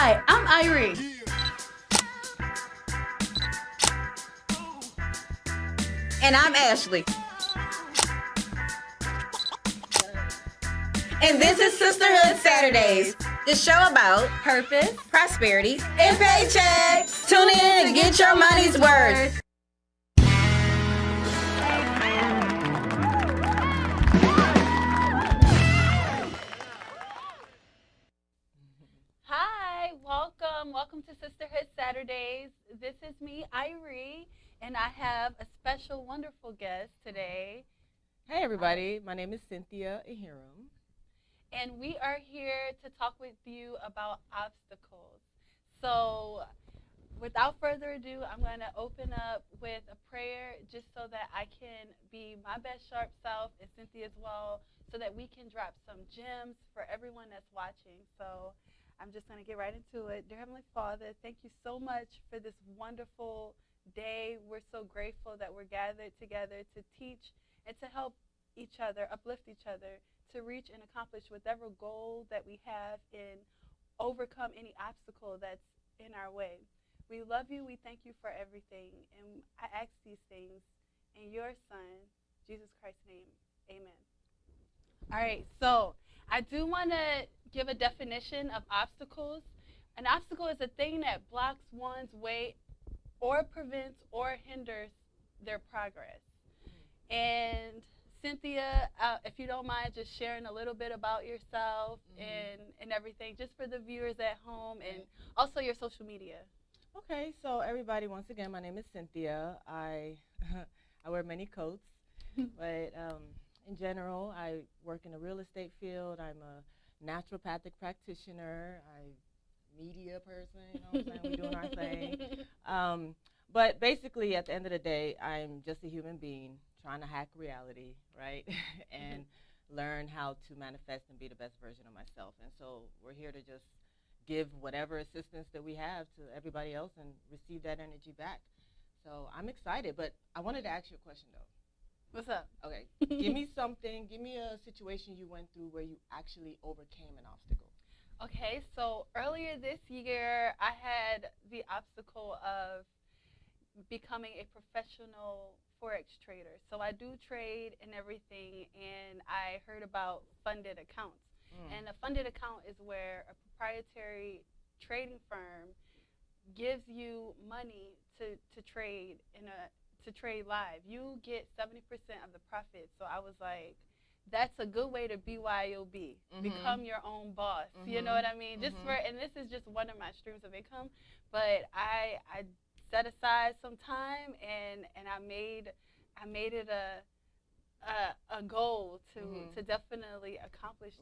Hi, I'm Iree. And I'm Ashley. And this is Sisterhood Saturdays, the show about Purpose. prosperity and paychecks. Tune in and get your money's worth. Hi, welcome to Sisterhood Saturdays. This is me, Iree, and I have a special, wonderful guest today. Hey everybody, my name is Cynthia Iree. And we are here to talk with you about obstacles. So, without further ado, I'm going to open up with a prayer just so that I can be my best sharp self and Cynthia as well, so that we can drop some gems for everyone that's watching. So, I'm just going to get right into it. Dear Heavenly Father, thank you so much for this wonderful day. We're so grateful that we're gathered together to teach and to help each other, uplift each other, to reach and accomplish whatever goal that we have and overcome any obstacle that's in our way. We love you. We thank you for everything. And I ask these things in your Son, Jesus Christ's name. Amen. All right, so I do want to give a definition of obstacles. An obstacle is a thing that blocks one's way or prevents or hinders their progress. And Cynthia, if you don't mind just sharing a little bit about yourself and everything, just for the viewers at home and also your social media. Okay, so everybody, once again, my name is Cynthia. I I wear many coats, but in general, I work in the real estate field. I'm a naturopathic practitioner. I'm a media person, you know what I'm saying? We're doing our thing. But basically, at the end of the day, I'm just a human being trying to hack reality, right? And learn how to manifest and be the best version of myself. And so we're here to just give whatever assistance that we have to everybody else and receive that energy back. So I'm excited, but I wanted to ask you a question though. What's up? Okay, give me a situation you went through where you actually overcame an obstacle. Okay, so earlier this year, I had the obstacle of becoming a professional forex trader. So I do trade and everything, and I heard about funded accounts. And a funded account is where a proprietary trading firm gives you money to trade to trade live. You get 70% of the profit. So I was like, that's a good way to BYOB, become your own boss. You know what I mean? Just for, and this is just one of my streams of income, but I set aside some time and I made it a goal to definitely accomplish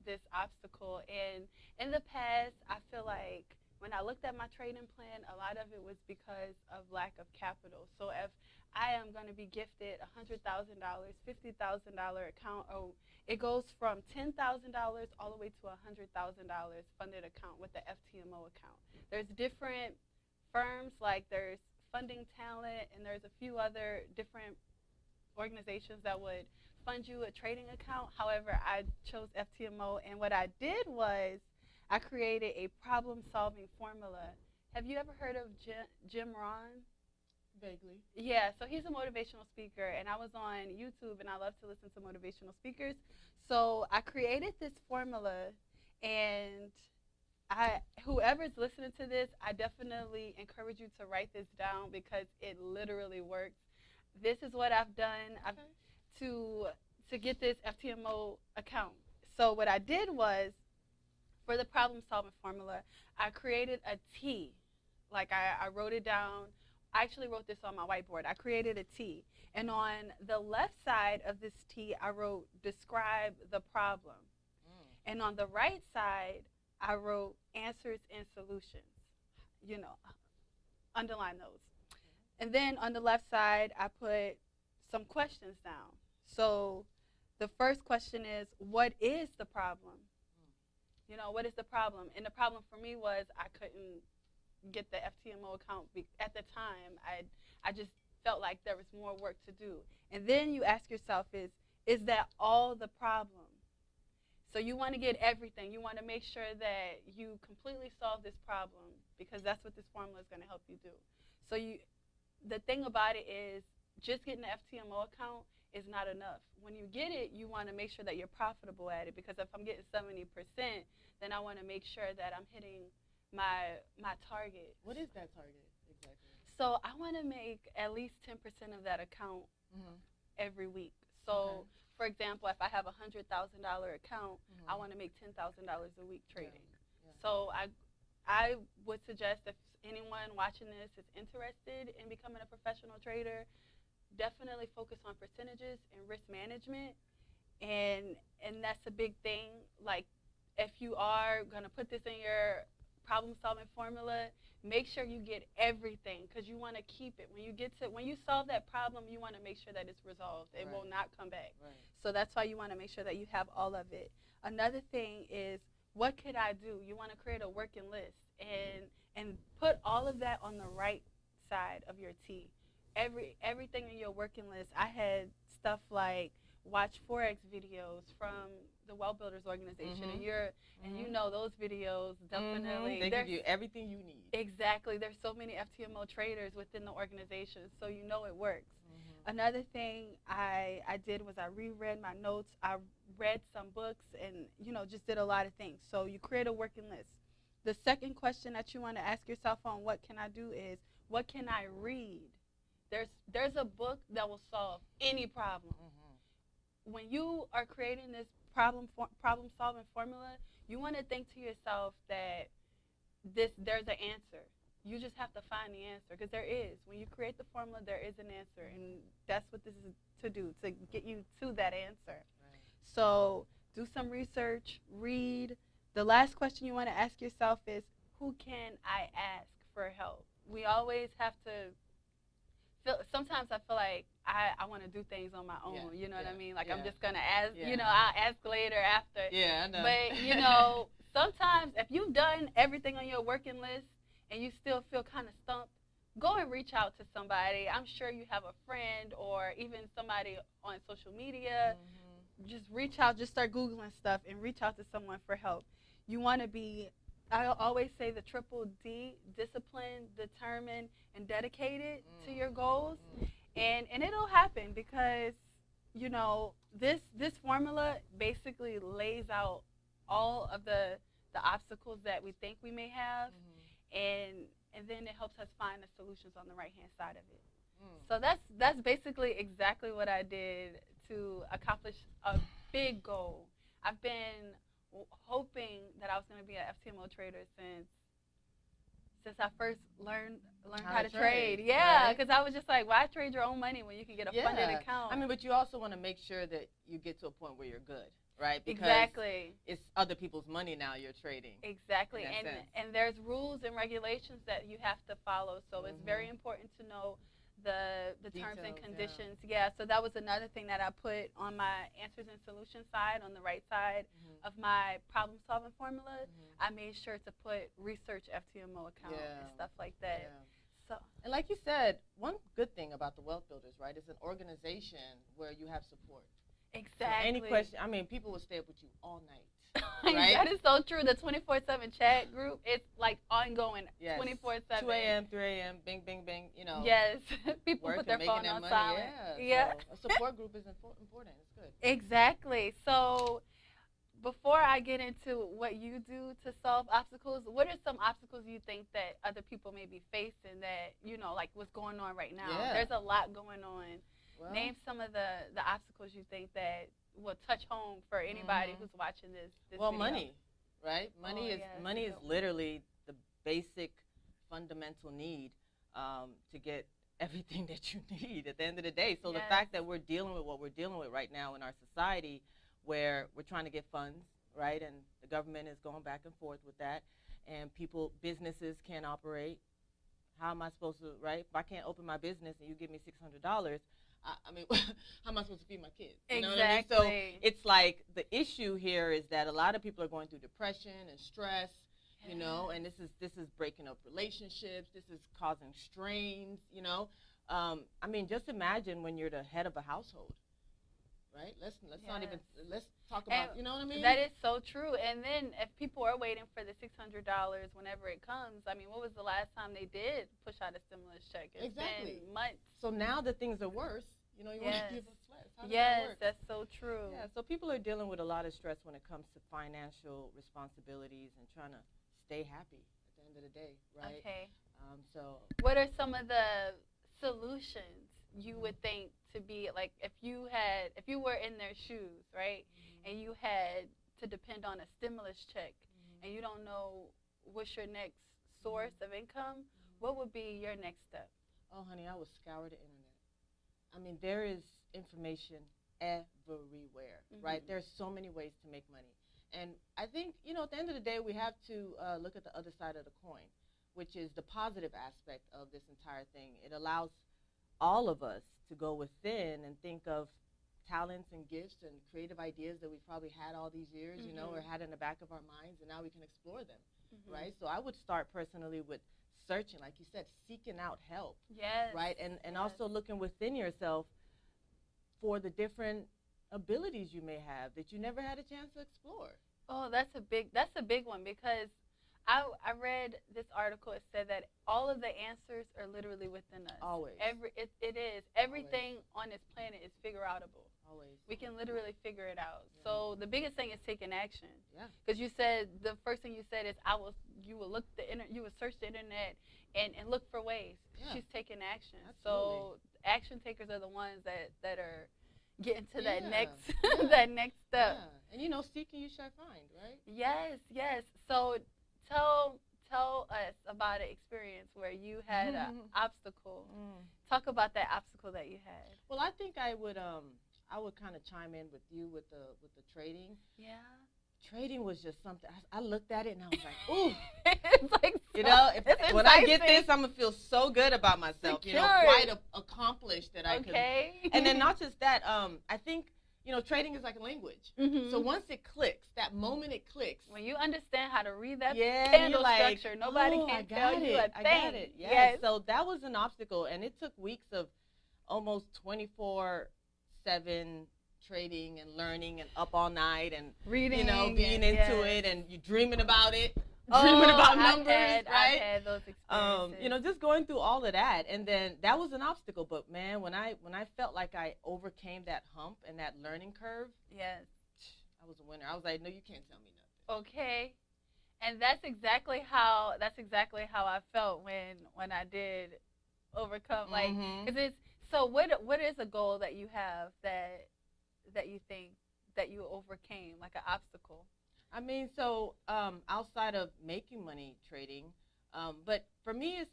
this obstacle. And in the past, I feel like when I looked at my trading plan, a lot of it was because of lack of capital. So if I am going to be gifted $100,000, $50,000 account, it goes from $10,000 all the way to $100,000 funded account with the FTMO account. There's different firms, like there's Funding Talent, and there's a few other different organizations that would fund you a trading account. However, I chose FTMO, and what I did was I created a problem-solving formula. Have you ever heard of Jim Rohn? Vaguely. Yeah, so he's a motivational speaker, and I was on YouTube, and I love to listen to motivational speakers. So I created this formula, and whoever's listening to this, I definitely encourage you to write this down because it literally works. This is what I've done to get this FTMO account. So what I did was, for the problem-solving formula, I created a T. Like I wrote it down. I actually wrote this on my whiteboard. I created a T. And on the left side of this T, I wrote, describe the problem. And on the right side, I wrote answers and solutions. You know, underline those. And then on the left side, I put some questions down. So the first question is, what is the problem? You know, what is the problem? And the problem for me was I couldn't get the FTMO account. At the time, I just felt like there was more work to do. And then you ask yourself, is that all the problem? So you want to get everything. You want to make sure that you completely solve this problem because that's what this formula is going to help you do. So the thing about it is just getting the FTMO account is not enough. When you get it, you want to make sure that you're profitable at it because if I'm getting 70%, then I want to make sure that I'm hitting my target. What is that target exactly? So I want to make at least 10% of that account every week. So, for example, if I have a $100,000 account, I want to make $10,000 a week trading. Yeah. So I would suggest if anyone watching this is interested in becoming a professional trader, definitely focus on percentages and risk management. And that's a big thing. Like, if you are going to put this in your problem-solving formula, make sure you get everything because you want to keep it. When you solve that problem, you want to make sure that it's resolved. It will not come back. Right. So that's why you want to make sure that you have all of it. Another thing is, what could I do? You want to create a working list and put all of that on the right side of your T. Everything in your working list. I had stuff like watch Forex videos from the Wealth Builders organization, and you know those videos definitely they give you everything you need. Exactly. There's so many FTMO traders within the organization, so you know it works. Another thing I did was I reread my notes. I read some books and just did a lot of things. So you create a working list. The second question that you want to ask yourself on what can I do is, what can I read? There's a book that will solve any problem. When you are creating this problem-solving formula, you want to think to yourself that there's an answer. You just have to find the answer because there is. When you create the formula, there is an answer, and that's what this is to do, to get you to that answer. Right. So do some research, read. The last question you want to ask yourself is, who can I ask for help? We always have to sometimes I feel like I want to do things on my own. You know what I mean? Like I'm just going to ask, I'll ask later after. Yeah, I know. But, sometimes if you've done everything on your working list and you still feel kind of stumped, go and reach out to somebody. I'm sure you have a friend or even somebody on social media. Just reach out, just start Googling stuff and reach out to someone for help. You want to be, I always say the triple D, disciplined, determined, and dedicated to your goals. And it'll happen because, this formula basically lays out all of the obstacles that we think we may have, and then it helps us find the solutions on the right-hand side of it. So that's basically exactly what I did to accomplish a big goal. I've been hoping that I was going to be an FTMO trader since I first learned how to trade. Yeah, because I was just like, why trade your own money when you can get a funded account? I mean, but you also want to make sure that you get to a point where you're good, right? Because exactly. It's other people's money now you're trading. Exactly, and there's rules and regulations that you have to follow. So it's very important to know the terms and conditions. Yeah, so that was another thing that I put on my answers and solutions side, on the right side of my problem solving formula. I made sure to put research FTMO account and stuff like that. So, and like you said, one good thing about the Wealth Builders, right, is an organization where you have support. Exactly. So any question, I mean, people will stay up with you all night. Right? That is so true. The 24/7 chat group, it's like ongoing, 24/7. 2 a.m., 3 a.m., bing, bing, bing, Yes, people put their phone on silent. Yeah. So a support group is important. It's good. Exactly. So before I get into what you do to solve obstacles, what are some obstacles you think that other people may be facing that, like what's going on right now? Yeah. There's a lot going on. Well, name some of the obstacles you think that will touch home for anybody who's watching this well, video. Money, right? Money is literally the basic fundamental need to get everything that you need at the end of the day. So the fact that we're dealing with what we're dealing with right now in our society, where we're trying to get funds, right, and the government is going back and forth with that, and businesses can't operate. How am I supposed to, right? If I can't open my business and you give me $600, I mean, how am I supposed to feed my kids? You know what I mean? So it's like the issue here is that a lot of people are going through depression and stress, and this is breaking up relationships. This is causing strains, I mean, just imagine when you're the head of a household, right? Let's Yes. not even let's talk And about, you know what I mean? that is so true. And then if people are waiting for the $600 whenever it comes, I mean, what was the last time they did push out a stimulus check? It's Exactly. been months. So now that things are worse, you know, you want Yes. to give us less. How does that Yes, work? that's so true. Yeah, so people are dealing with a lot of stress when it comes to financial responsibilities and trying to stay happy at the end of the day, right? Okay. So What are some of the solutions you would think to be like if you were in their shoes, right? And you had to depend on a stimulus check and you don't know what's your next source of income, what would be your next step? Oh, honey, I would scour the internet. I mean, there is information everywhere, right? There's so many ways to make money. And I think, you know, at the end of the day, we have to look at the other side of the coin, which is the positive aspect of this entire thing. It allows all of us to go within and think of talents and gifts and creative ideas that we've probably had all these years, you know, or had in the back of our minds, and now we can explore them, right? So I would start personally with searching, like you said, seeking out help, Yes. right? And also looking within yourself for the different abilities you may have that you never had a chance to explore. Oh, that's a big one because I read this article. It said that all of the answers are literally within us. Always. It is. Everything on this planet is figure outable. Always. We can literally figure it out. Yeah. So the biggest thing is taking action. Yeah. Because you said the first thing you said is you will search the internet and look for ways. Yeah. She's taking action. Absolutely. So action takers are the ones that are getting to that Yeah. next Yeah. that next step. Yeah. And you know, seeking you shall find, right? Yes, yes. So tell us about an experience where you had an obstacle. Talk about that obstacle that you had. Well, I think I would kind of chime in with you with the trading. Yeah. Trading was just something. I looked at it and I was like, ooh. It's like You know, when I get enticing. this, I'm gonna feel so good about myself. You know, Secured. quite accomplished that I could. Okay. And then not just that. I think, you know, trading is like a language. Mhm. So once it clicks, that moment it clicks. When you understand how to read that Yeah, candle you're like, structure, nobody oh, can tell you a thing. I got it. Yes. Yes. So that was an obstacle, and it took weeks of almost 24/7 trading and learning and up all night and Reading, you know, being and, into it and you dreaming about it, dreaming about numbers, right? I've had those experiences. You know, just going through all of that, and then that was an obstacle. But man, when I felt like I overcame that hump and that learning curve, yes. I was a winner. I was like, no, you can't tell me nothing. Okay. And that's exactly how I felt when I did overcome. Like, cause it's so. What is a goal that you have that you think that you overcame, like an obstacle? I mean, so outside of making money trading, but for me,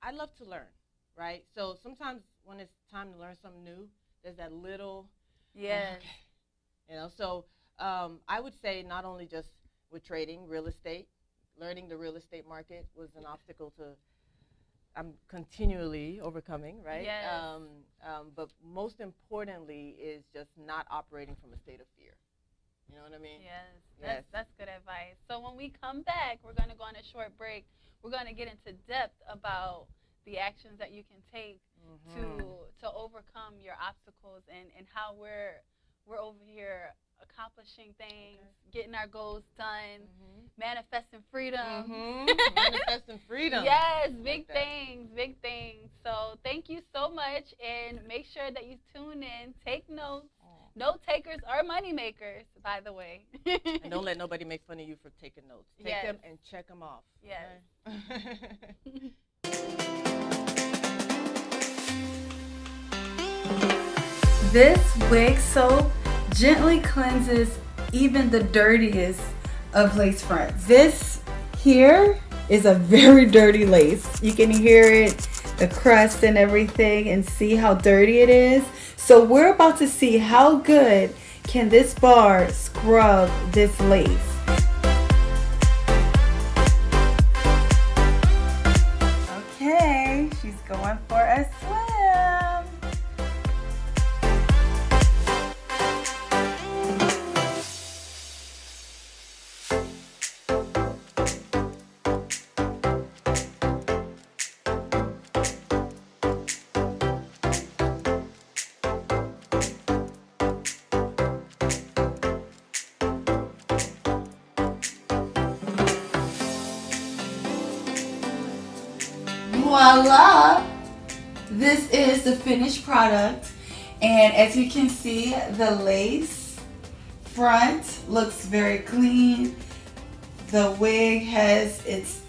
I love to learn, right? So sometimes when it's time to learn something new, there's that little, Yes. you know. So I would say not only just with trading, real estate, learning the real estate market was an obstacle to I'm continually overcoming, right? Yes. But most importantly is just not operating from a state of fear. You know what I mean? Yes. That's good advice. So when we come back, we're going to go on a short break. We're going to get into depth about the actions that you can take to overcome your obstacles and how we're over here accomplishing things, getting our goals done, manifesting freedom. Manifesting freedom. Yes, big things. So thank you so much, and make sure that you tune in, take notes. Note takers are money makers, by the way. And don't let nobody make fun of you for taking notes. Take them and check them off. Yes. Okay? This wig soap gently cleanses even the dirtiest of lace fronts. This here is a very dirty lace. You can hear it, the crust and everything, and see how dirty it is. So we're about to see how good can this bar scrub this lace. Okay, she's going for a swim. voila! This is the finished product. And as you can see, the lace front looks very clean. The wig has its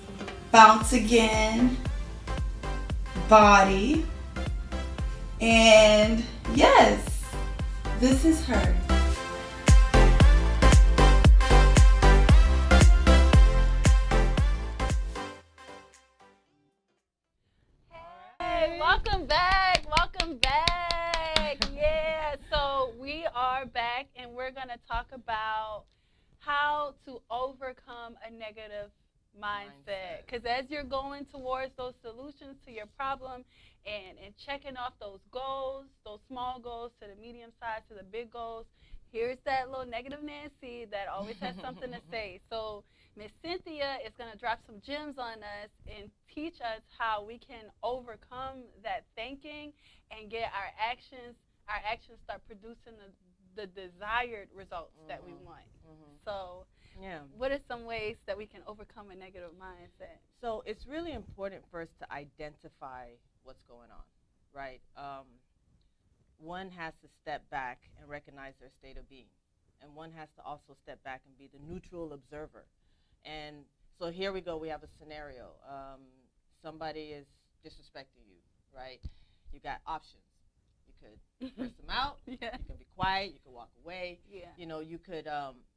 bounce again body. And yes, this is her. Hey, welcome back. Welcome back. Yeah, so we are back and we're going to talk about how to overcome a negative mindset. Because as you're going towards those solutions to your problem and checking off those goals, those small goals to the medium size to the big goals, here's that little negative Nancy that always has something to say. So Miss Cynthia is going to drop some gems on us and teach us how we can overcome that thinking and get our actions start producing the desired results that we want. So what are some ways that we can overcome a negative mindset? So it's really important first to identify what's going on, right? One has to step back and recognize their state of being. And one has to also step back and be the neutral observer. And so here we go, we have a scenario. Somebody is disrespecting you, right? You got options. You could curse them out, you can be quiet, you can walk away, you could,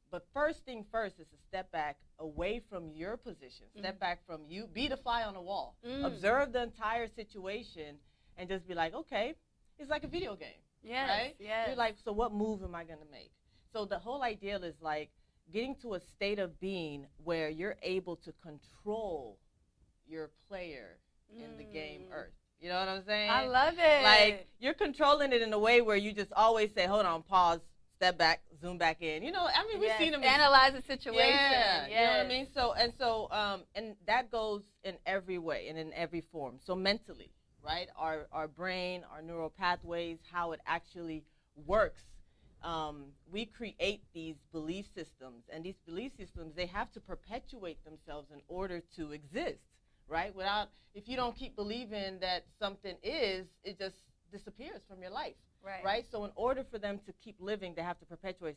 but first thing first is to step back away from your position, step back from you, be the fly on the wall, observe the entire situation and just be like, okay, it's like a video game, right? You're like, so what move am I going to make? So the whole idea is like, getting to a state of being where you're able to control your player in the game Earth. You know what I'm saying? I love it. Like, you're controlling it in a way where you just always say, hold on, pause, step back, zoom back in. You know, I mean, we've seen them. Analyze the situation. Yeah, you know what I mean? And that goes in every way and in every form. So mentally, right? Our brain, our neural pathways, how it actually works. We create these belief systems, and these belief systems, they have to perpetuate themselves in order to exist, right? If you don't keep believing that something is, it just disappears from your life, right? So in order for them to keep living, they have to perpetuate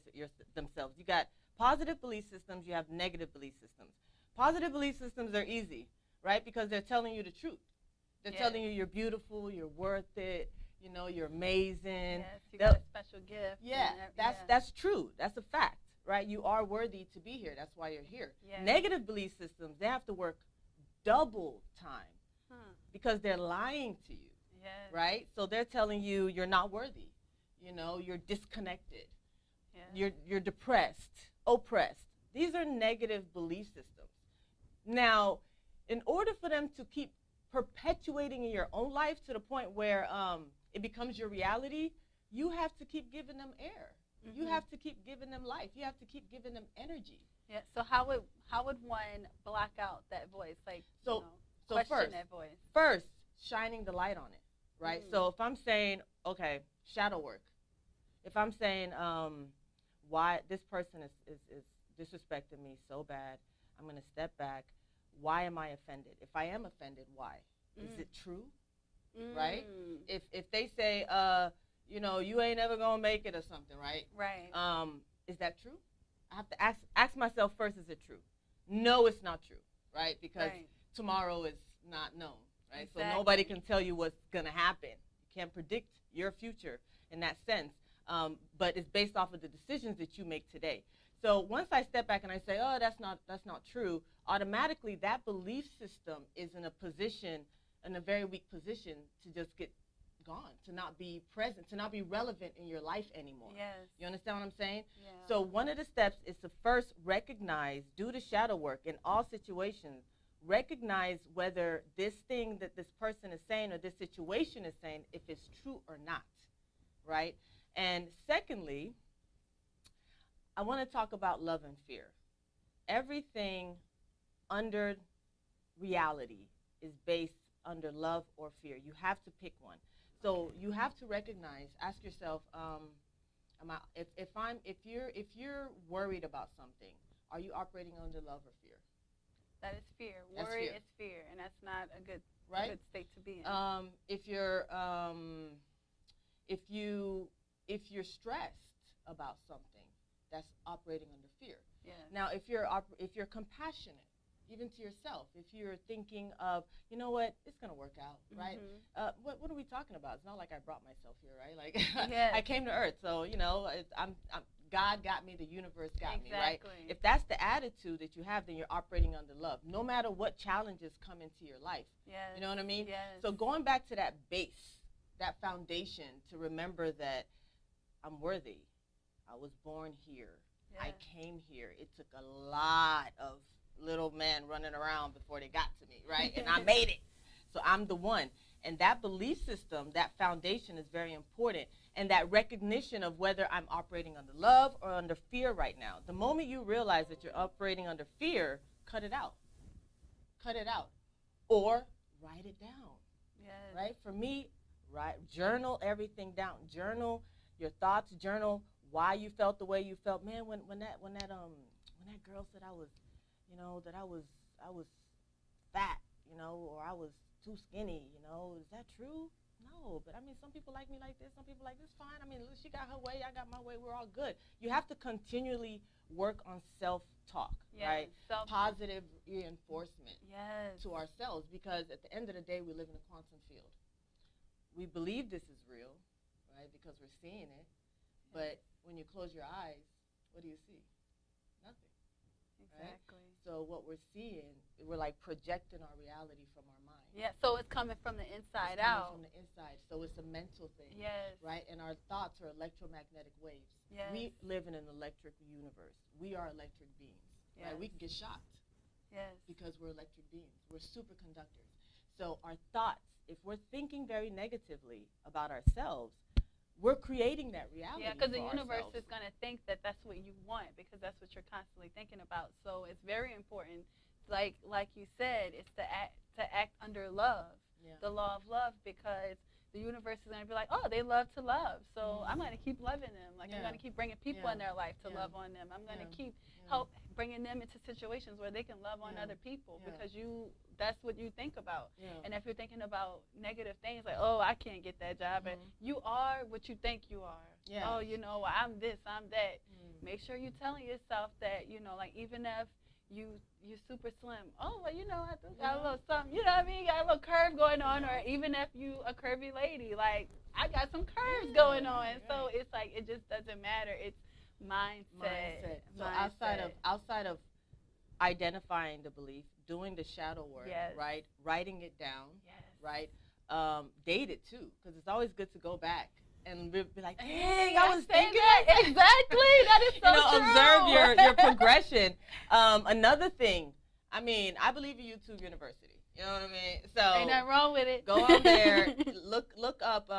themselves. You got positive belief systems, you have negative belief systems. Positive belief systems are easy, right? Because they're telling you the truth. They're telling you you're beautiful, you're worth it, you know, you're amazing. Yes, you got a special gift. Yeah, that's true. That's a fact, right? You are worthy to be here. That's why you're here. Negative belief systems, they have to work double time because they're lying to you, right? So they're telling you you're not worthy. You know, you're disconnected. You're depressed, oppressed. These are negative belief systems. Now, in order for them to keep perpetuating in your own life to the point where it becomes your reality, you have to keep giving them air. You have to keep giving them life. You have to keep giving them energy. Yeah. So how would one block out that voice? Like, question that voice. First, shining the light on it, right? So if I'm saying, okay, shadow work. If I'm saying, why this person is disrespecting me so bad, I'm going to step back. Why am I offended? If I am offended, why? Is it true? Right? If they say, you ain't ever gonna make it or something, right? Right. Is that true? I have to ask myself first, is it true? No, it's not true, right? Because tomorrow is not known, right? Exactly. So nobody can tell you what's gonna happen. You can't predict your future in that sense, but it's based off of the decisions that you make today. So once I step back and I say, oh, that's not true, automatically that belief system is in a very weak position to just get gone, to not be present, to not be relevant in your life anymore. Yes. You understand what I'm saying? Yeah. So one of the steps is to first recognize, do the shadow work in all situations, recognize whether this thing that this person is saying or this situation is saying, if it's true or not, right? And secondly, I want to talk about love and fear. Everything under reality is based under love or fear. You have to pick one. So you have to recognize, ask yourself, if you're worried about something, are you operating under love or fear? That is fear. Worry is fear, and that's not a good right? Good state to be in. If you're stressed about something, that's operating under fear. Yeah. Now, if you're compassionate, even to yourself, if you're thinking of, you know what, it's gonna work out, right? What are we talking about? It's not like I brought myself here, right? Like Yes. I came to Earth, so you know, I'm God got me, the universe got me, right? Exactly. If that's the attitude that you have, then you're operating under love, no matter what challenges come into your life. Yes. You know what I mean? Yes. So going back to that base, that foundation, to remember that I'm worthy. I was born here. Yeah. I came here. It took a lot of little men running around before they got to me, right? And I made it. So I'm the one. And that belief system, that foundation is very important. And that recognition of whether I'm operating under love or under fear right now. The moment you realize that you're operating under fear, cut it out. Cut it out. Or write it down. Yes. Right? For me, journal everything down. Journal your thoughts, journal why you felt the way you felt. Man, when that girl said I was, you know, that I was fat, you know, or I was too skinny, you know, is that true? No, but I mean, some people like me like this, some people like this, fine. I mean, she got her way, I got my way, we're all good. You have to continually work on self-talk, Yes. right? Positive reinforcement Yes. to ourselves, because at the end of the day, we live in a quantum field. We believe this is real, right, because we're seeing it, but when you close your eyes, what do you see? Nothing. Exactly. Right? So what we're seeing, we're like projecting our reality from our mind. Yeah, so it's coming from the inside It's out. coming from the inside. So it's a mental thing. Yes. Right? And our thoughts are electromagnetic waves. Yes. We live in an electric universe. We are electric beings. Yes. Right? We can get shocked. Yes. Because we're electric beings. We're superconductors. So our thoughts, if we're thinking very negatively about ourselves, we're creating that reality. Yeah, because the for universe ourselves. is going to think that that's what you want, because that's what you're constantly thinking about. So it's very important, like you said, it's to act under love, Yeah. the law of love, because the universe is going to be like, oh, they love to love, so I'm going to keep loving them. Like, I'm going to keep bringing people in their life to love on them. I'm going to keep bringing them into situations where they can love on other people, because that's what you think about. Yeah. And if you're thinking about negative things, like, oh, I can't get that job, and you are what you think you are. Yes. Oh, you know, I'm this, I'm that. Make sure you're telling yourself that, you know, like, even if you're super slim, oh, well, you know, I think got a little something, you know what I mean, got a little curve going on, or even if you a curvy lady, like, I got some curves going on. Right. So it's like, it just doesn't matter. It's mindset. So outside of identifying the belief, doing the shadow work, right, writing it down, right, date it too, because it's always good to go back and be like, dang, I was thinking that. Exactly. That is so true. Observe your progression. Another thing, I mean, I believe in YouTube University. You know what I mean? So ain't nothing wrong with it. Go on there, look up.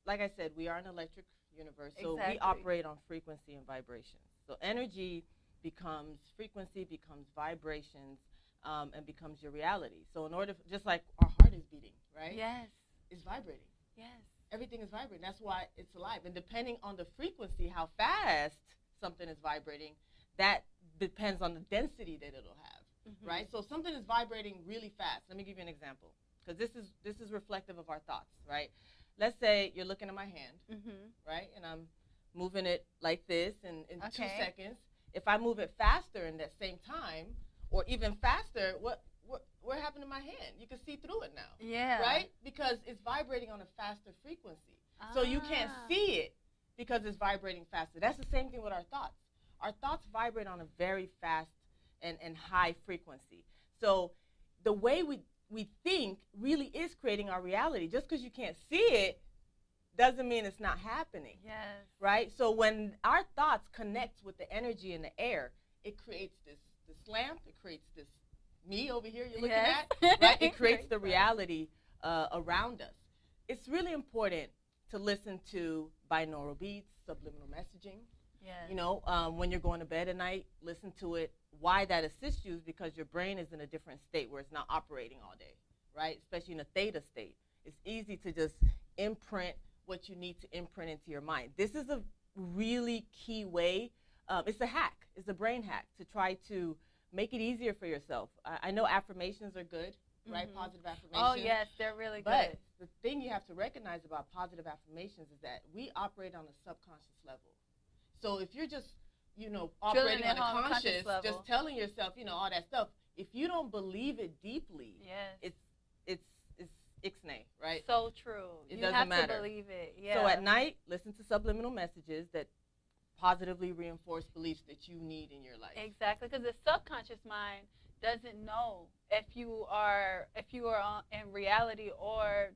Like I said, we are an electric universe, so we operate on frequency and vibration. So energy becomes frequency, becomes vibrations, and becomes your reality. So in order, just like our heart is beating, right? Yes. It's vibrating. Yes. Everything is vibrating. That's why it's alive. And depending on the frequency, how fast something is vibrating, that depends on the density that it'll have, right? So if something is vibrating really fast, let me give you an example, because this is reflective of our thoughts, right? Let's say you're looking at my hand, right? And I'm moving it like this in 2 seconds. If I move it faster in that same time, or even faster, what happened to my hand? You can see through it now. Yeah. Right? Because it's vibrating on a faster frequency. So you can't see it because it's vibrating faster. That's the same thing with our thoughts. Our thoughts vibrate on a very fast and high frequency. So the way we think really is creating our reality. Just because you can't see it doesn't mean it's not happening. Yes. Right? So when our thoughts connect with the energy in the air, it creates this lamp, it creates this me over here you're looking at, right? It creates the reality around us. It's really important to listen to binaural beats, subliminal messaging. Yes. You know, when you're going to bed at night, listen to it. Why that assists you is because your brain is in a different state where it's not operating all day, right? Especially in a theta state. It's easy to just imprint what you need to imprint into your mind. This is a really key way. It's a hack. It's a brain hack to try to make it easier for yourself. I know affirmations are good, right? Mhm. Positive affirmations. Oh yes, they're really But good. the thing you have to recognize about positive affirmations is that we operate on a subconscious level. So if you're just, operating on a conscious, level. just telling yourself, all that stuff, if you don't believe it deeply, Yes. it's ixnay, right? So true. It You doesn't have matter. to believe it. Yeah. So at night, listen to subliminal messages that positively reinforce beliefs that you need in your life. Exactly, because the subconscious mind doesn't know if you are in reality or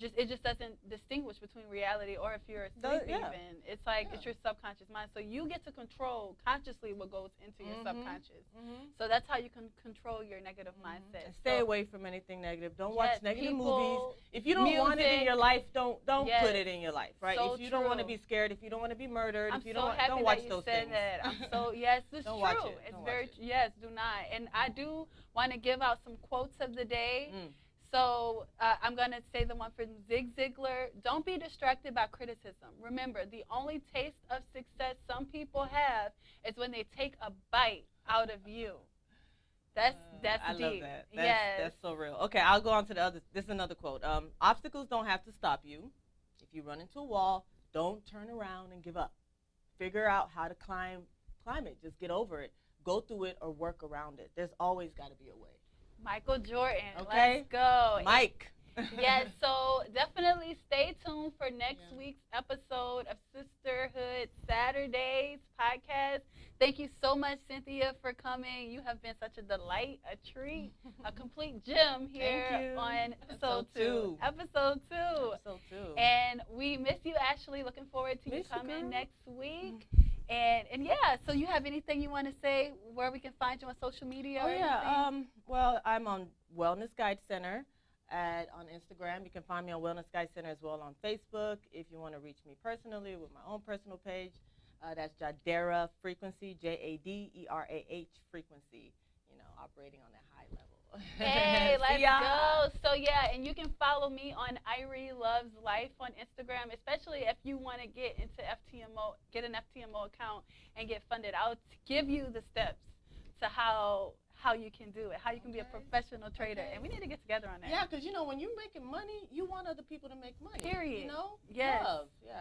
it just doesn't distinguish between reality or if you're asleep even. It's like it's your subconscious mind. So you get to control consciously what goes into your subconscious. So that's how you can control your negative mindset. And stay away from anything negative. Don't watch negative people, movies. If you don't want it in your life, don't put it in your life, right? So if you don't want to be scared, if you don't want to be murdered, if you don't watch those things. I'm so yes, this is don't true. Watch it. It's don't very watch it. yes, do not. And I do want to give out some quotes of the day. So I'm going to say the one from Zig Ziglar. Don't be distracted by criticism. Remember, the only taste of success some people have is when they take a bite out of you. That's I deep. love that. Yes. That's so real. Okay, I'll go on to the other. This is another quote. Obstacles don't have to stop you. If you run into a wall, don't turn around and give up. Figure out how to climb it. Just get over it. Go through it or work around it. There's always got to be a way. Michael Jordan. Okay. Let's go. Mike. Yes, so definitely stay tuned for next week's episode of Sisterhood Saturdays podcast. Thank you so much, Cynthia, for coming. You have been such a delight, a treat, a complete gem here on episode 2. Episode 2. And we miss you, Ashley. Looking forward to you coming next week. And yeah, so you have anything you want to say where we can find you on social media or anything? Well, I'm on Wellness Guide Center on Instagram. You can find me on Wellness Guide Center as well on Facebook. If you want to reach me personally with my own personal page, that's Jadera Frequency, Jaderah Frequency, operating on that high level. Hey, let's go. So yeah, and you can follow me on Iree Loves Life on Instagram, especially if you want to get into FTMO, get an FTMO account and get funded. I'll give you the steps to how you can do it, how you can be a professional trader. And we need to get together on that. Yeah, because when you're making money, you want other people to make money. Period. Yes. Love. Yeah.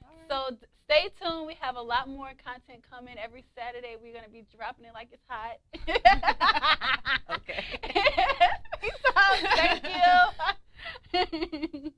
Right. So stay tuned. We have a lot more content coming every Saturday. We're going to be dropping it like it's hot. Okay. Peace out. Thank you.